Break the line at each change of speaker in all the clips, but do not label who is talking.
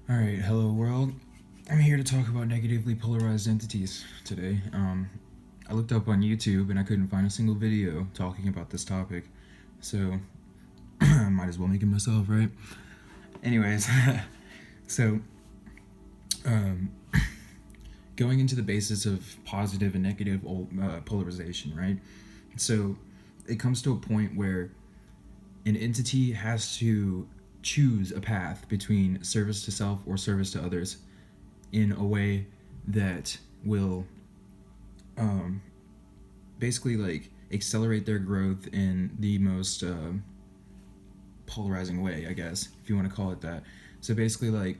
Alright, hello world. I'm here to talk about negatively polarized entities today. I looked up on YouTube and I couldn't find a single video talking about this topic, so I might as well make it myself, right? Anyways, so um, going into the basis of positive and negative polarization, right? So it comes to a point where an entity has to choose a path between service to self or service to others in a way that will um, basically like accelerate their growth in the most polarizing way, I guess, if you want to call it that. So basically, like,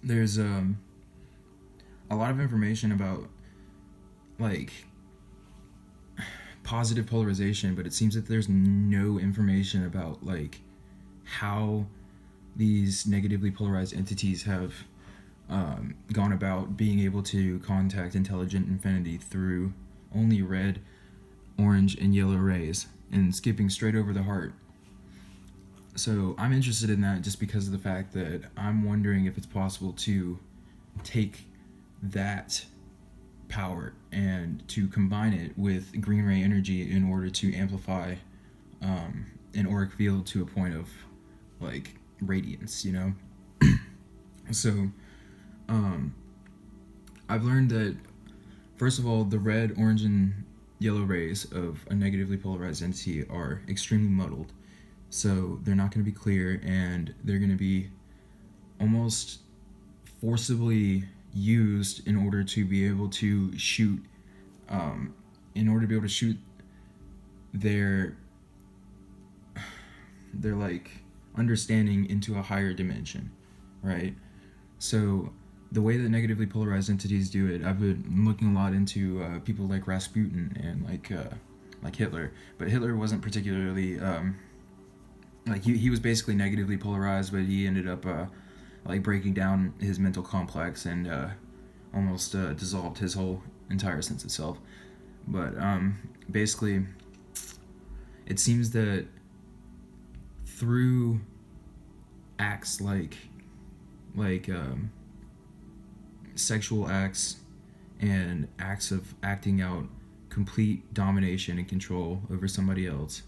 there's a lot of information about like positive polarization, but it seems that there's no information about like how these negatively polarized entities have gone about being able to contact intelligent infinity through only red, orange, and yellow rays and skipping straight over the heart. So I'm interested in that just because of the fact that I'm wondering if it's possible to take that power and to combine it with green ray energy in order to amplify an auric field to a point of like radiance, you know? So um, I've learned that, first of all, the red, orange, and yellow rays of a negatively polarized entity are extremely muddled. So they're not going to be clear, and they're going to be almost forcibly used in order to be able to shoot, in order to be able to shoot their like understanding into a higher dimension, right? So the way that negatively polarized entities do it, I've been looking a lot into people like Rasputin and like Hitler, but Hitler wasn't particularly like he was basically negatively polarized, but he ended up like breaking down his mental complex and almost dissolved his whole entire sense of self. But basically, it seems that through acts like sexual acts and acts of acting out complete domination and control over somebody else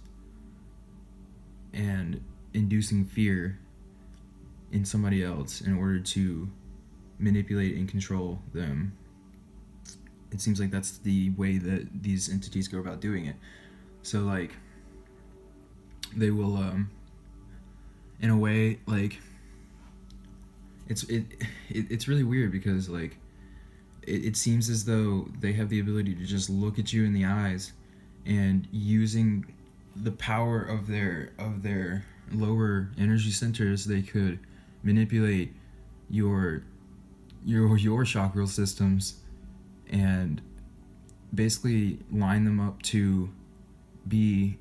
and inducing fear in somebody else in order to manipulate and control them. It seems like that's the way that these entities go about doing it. So like they will in a way like it's really weird because like it seems as though they have the ability to just look at you in the eyes and using the power of their lower energy centers, they could manipulate your chakra systems and basically line them up to be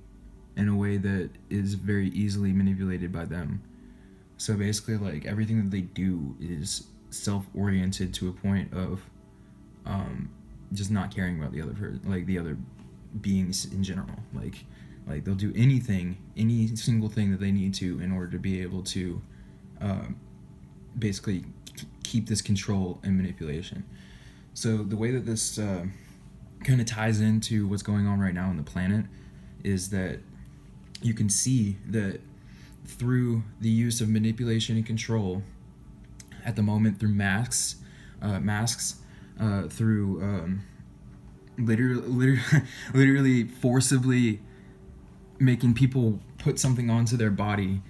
in a way that is very easily manipulated by them. So basically, like everything that they do is self-oriented to a point of just not caring about the other like the other beings in general. Like they'll do anything, any single thing that they need to in order to be able to basically keep this control and manipulation. So the way that this kind of ties into what's going on right now on the planet is that you can see that through the use of manipulation and control at the moment through masks, through literally forcibly making people put something onto their body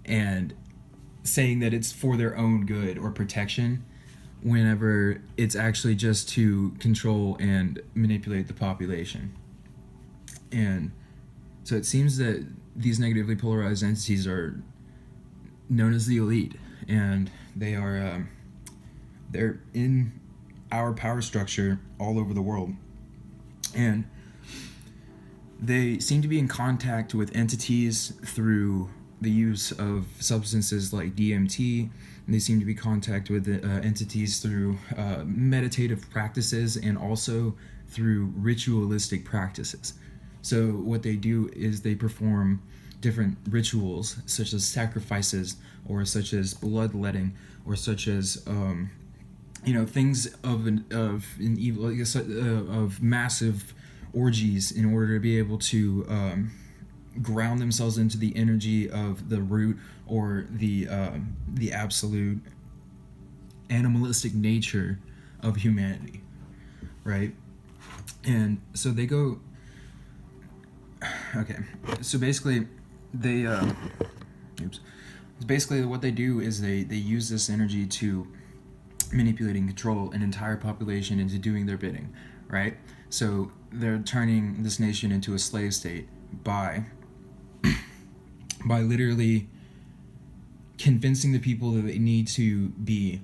and saying that it's for their own good or protection, whenever it's actually just to control and manipulate the population. And so it seems that these negatively polarized entities are known as the elite, and they are they're in our power structure all over the world, and they seem to be in contact with entities through the use of substances like DMT. And they seem to be in contact with entities through meditative practices and also through ritualistic practices. So what they do is they perform different rituals, such as sacrifices, or such as bloodletting, or such as things of an evil, like of massive orgies, in order to be able to ground themselves into the energy of the root, or the absolute animalistic nature of humanity, right? And so they go. Okay, so basically, they oops. Basically, what they do is they use this energy to manipulate and control an entire population into doing their bidding, right? So they're turning this nation into a slave state by literally convincing the people that they need to be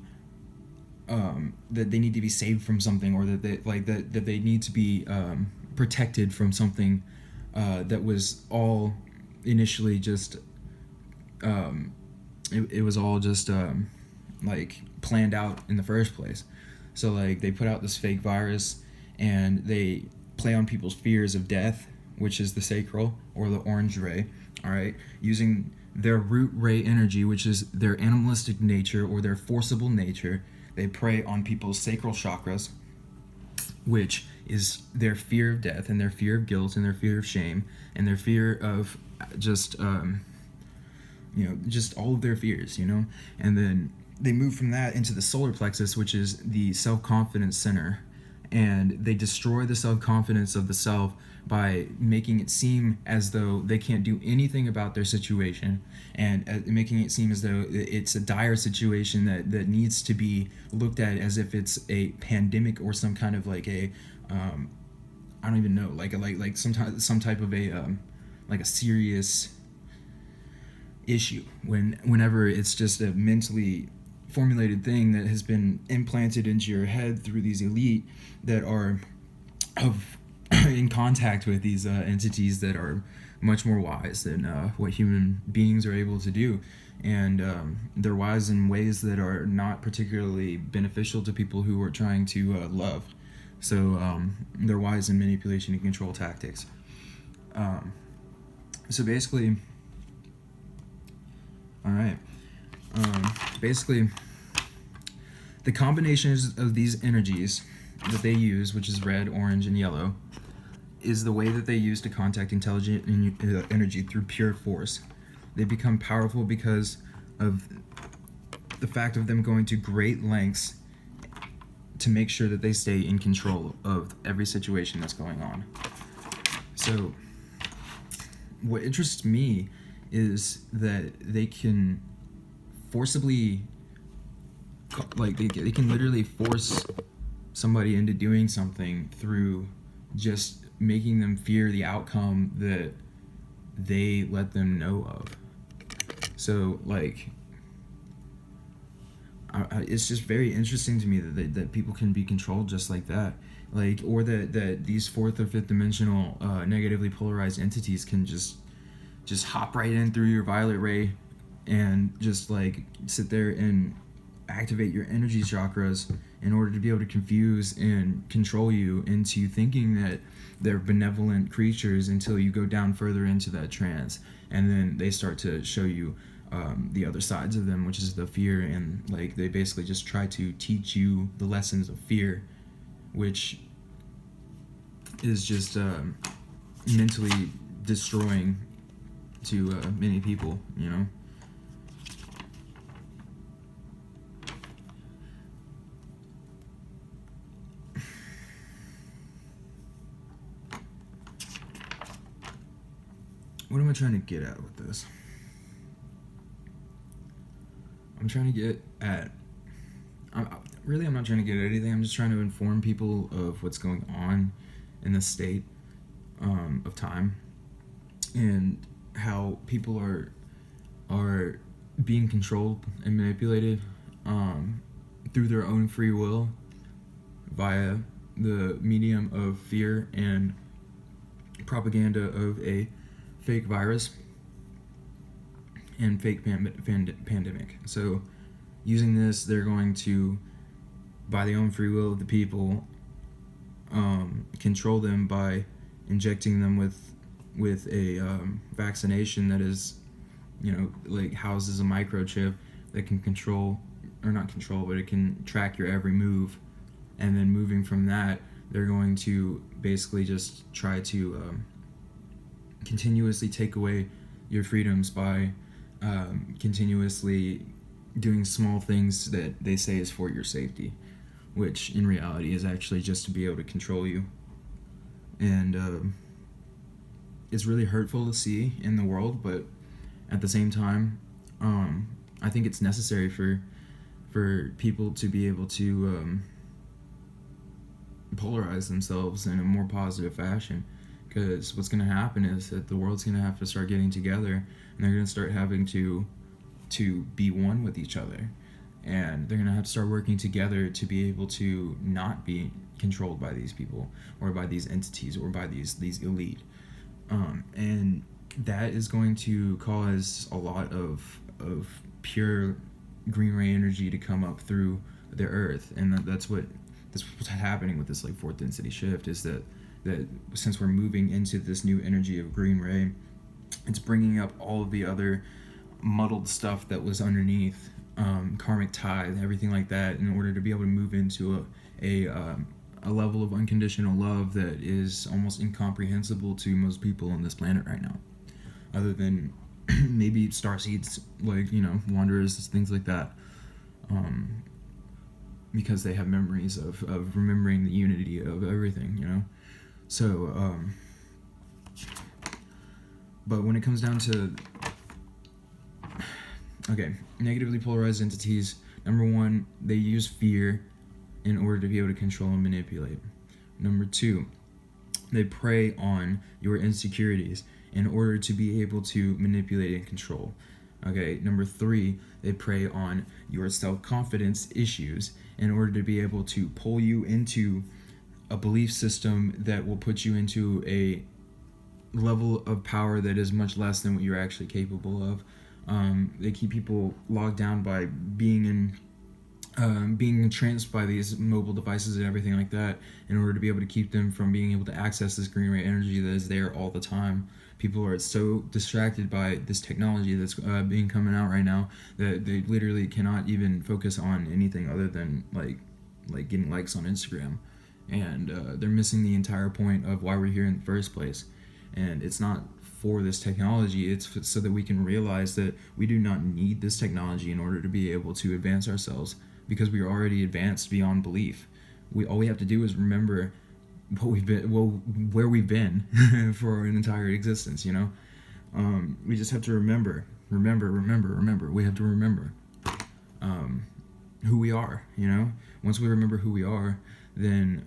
saved from something, or that they need to be protected from something that was all initially just it was all just like planned out in the first place. So like they put out this fake virus, and they play on people's fears of death, which is the sacral or the orange ray, all right, using their root ray energy, which is their animalistic nature or their forcible nature. They prey on people's sacral chakras, which is their fear of death, and their fear of guilt, and their fear of shame, and their fear of just just all of their fears, and then they move from that into the solar plexus, which is the self-confidence center, and they destroy the self-confidence of the self by making it seem as though they can't do anything about their situation, and making it seem as though it's a dire situation that needs to be looked at as if it's a pandemic, or some kind of like a I don't even know, like some type of a like a serious issue, whenever it's just a mentally formulated thing that has been implanted into your head through these elite that are in contact with these entities that are much more wise than what human beings are able to do, and they're wise in ways that are not particularly beneficial to people who are trying to love. So they're wise in manipulation and control tactics. So basically, all right. Basically, the combinations of these energies that they use, which is red, orange, and yellow, is the way that they use to contact intelligent energy through pure force. They become powerful because of the fact of them going to great lengths to make sure that they stay in control of every situation that's going on. So what interests me is that they can forcibly, like they can literally force somebody into doing something through just making them fear the outcome that they let them know of. So like it's just very interesting to me that people can be controlled just like that, like, or that these fourth or fifth dimensional negatively polarized entities can just hop right in through your violet ray and just like sit there and activate your energy chakras in order to be able to confuse and control you into thinking that they're benevolent creatures, until you go down further into that trance, and then they start to show you the other sides of them, which is the fear, and like they basically just try to teach you the lessons of fear, which is just mentally destroying to many people, What am I trying to get at with this? I'm trying to get at... I'm not trying to get at anything. I'm just trying to inform people of what's going on in the state of time, and how people are being controlled and manipulated through their own free will via the medium of fear and propaganda of a fake virus and fake pandemic. So using this, they're going to, by the own free will of the people, control them by injecting them with with a vaccination that is, like houses a microchip that can control, or not control, but it can track your every move. And then moving from that, they're going to basically just try to continuously take away your freedoms by continuously doing small things that they say is for your safety, which in reality is actually just to be able to control you. And it's really hurtful to see in the world, but at the same time, I think it's necessary for people to be able to polarize themselves in a more positive fashion. Because what's going to happen is that the world's going to have to start getting together, and they're going to start having to be one with each other, and they're going to have to start working together to be able to not be controlled by these people or by these entities or by these elite. And that is going to cause a lot of pure green ray energy to come up through the earth, and that's what's happening with this like fourth density shift, is that since we're moving into this new energy of green ray, it's bringing up all of the other muddled stuff that was underneath, karmic tithe, everything like that, in order to be able to move into a level of unconditional love that is almost incomprehensible to most people on this planet right now, other than maybe starseeds, like, wanderers, things like that, because they have memories of remembering the unity of everything, So, but when it comes down to, negatively polarized entities, number one, they use fear in order to be able to control and manipulate. Number two, they prey on your insecurities in order to be able to manipulate and control. Number three, they prey on your self-confidence issues in order to be able to pull you into a belief system that will put you into a level of power that is much less than what you're actually capable of. They keep people logged down by being entranced by these mobile devices and everything like that, in order to be able to keep them from being able to access this green ray energy that is there all the time. People are so distracted by this technology that's being coming out right now that they literally cannot even focus on anything other than like getting likes on Instagram, and they're missing the entire point of why we're here in the first place. And it's not for this technology, it's so that we can realize that we do not need this technology in order to be able to advance ourselves, because we are already advanced beyond belief. All we have to do is remember where we've been for an entire existence, we just have to remember. We have to remember who we are, Once we remember who we are, then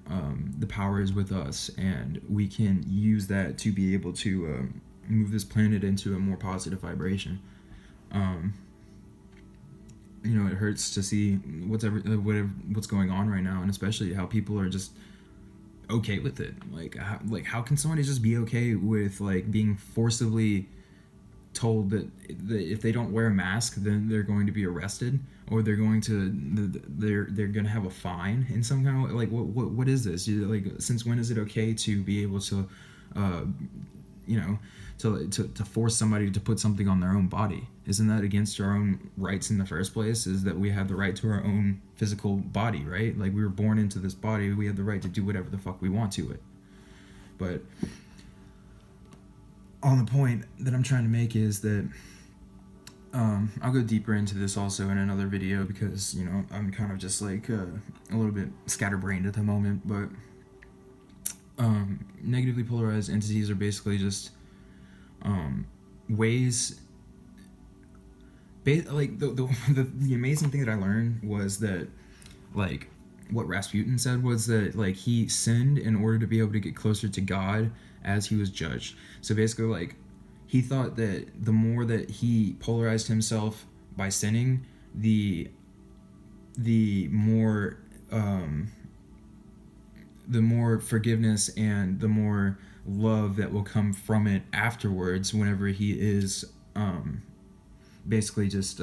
the power is with us, and we can use that to be able to move this planet into a more positive vibration. It hurts to see what's going on right now, and especially how people are just okay with it. Like how can somebody just be okay with like being forcibly told that if they don't wear a mask, then they're going to be arrested, or they're going to have a fine in some kind of like what is this? Like, since when is it okay to be able to to force somebody to put something on their own body? Isn't that against our own rights in the first place? Is that we have the right to our own physical body, right? Like, we were born into this body, we have the right to do whatever the fuck we want to it. But on the point that I'm trying to make is that I'll go deeper into this also in another video, because I'm kind of just like a little bit scatterbrained at the moment. But negatively polarized entities are basically just ways. Like the amazing thing that I learned was that, like, what Rasputin said was that, like, he sinned in order to be able to get closer to God as he was judged. So basically, like, he thought that the more that he polarized himself by sinning, the more forgiveness and the more love that will come from it afterwards, whenever he is basically just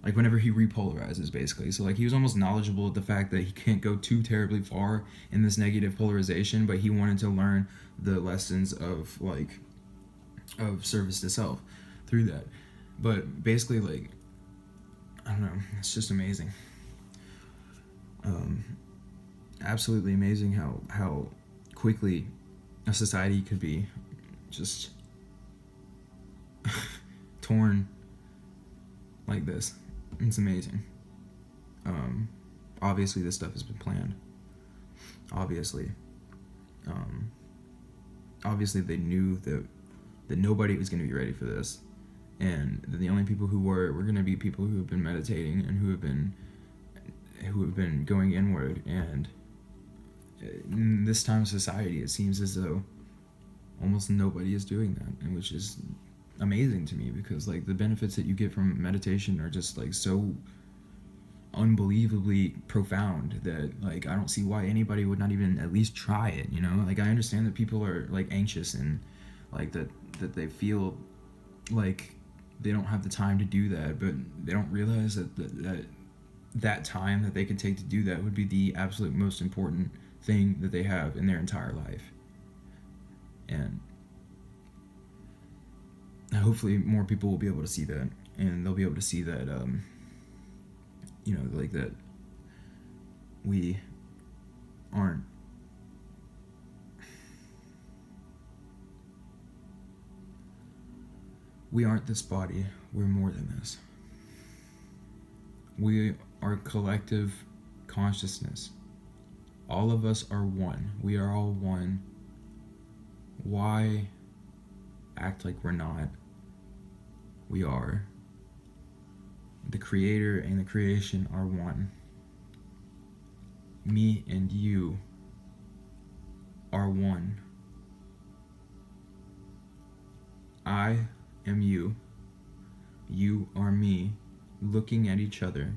like whenever he repolarizes, basically. So like he was almost knowledgeable of the fact that he can't go too terribly far in this negative polarization, but he wanted to learn the lessons of like of service to self through that. But basically, like, I don't know, it's just amazing. Absolutely amazing how quickly a society could be just torn like this. It's amazing. Obviously this stuff has been planned. Obviously. Obviously they knew that nobody was going to be ready for this, and that the only people who were going to be people who have been meditating and who have been going inward. And in this time of society, it seems as though almost nobody is doing that, and which is amazing to me, because like the benefits that you get from meditation are just like so unbelievably profound that like I don't see why anybody would not even at least try it, you know? Like I understand that people are like anxious and like that they feel like they don't have the time to do that, but they don't realize that time that they could take to do that would be the absolute most important thing that they have in their entire life. And hopefully more people will be able to see that, and they'll be able to see that you know, like that we aren't this body, we're more than this. We are collective consciousness. All of us are one. We are all one. Why act like we're not? We are. The creator and the creation are one. Me and you are one. I am you. You are me, looking at each other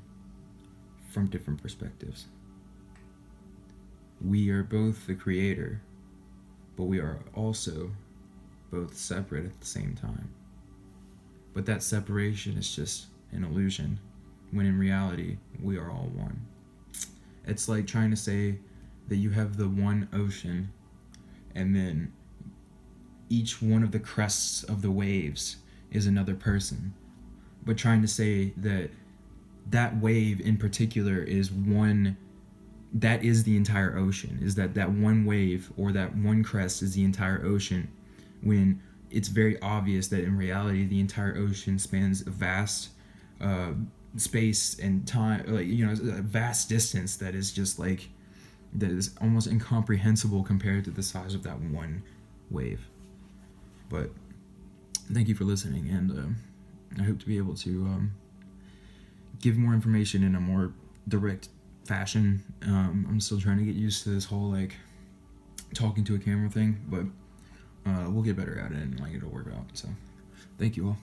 from different perspectives. We are both the creator, but we are also both separate at the same time. But that separation is just an illusion, when in reality, we are all one. It's like trying to say that you have the one ocean, and then each one of the crests of the waves is another person. But trying to say that that wave in particular is one, that is the entire ocean, is that one wave or that one crest is the entire ocean, when it's very obvious that in reality the entire ocean spans a vast space and time, like, you know, a vast distance that is just like, that is almost incomprehensible compared to the size of that one wave. But thank you for listening, and I hope to be able to give more information in a more direct fashion. I'm still trying to get used to this whole like talking to a camera thing, but we'll get better at it, and like it'll work out. So thank you all.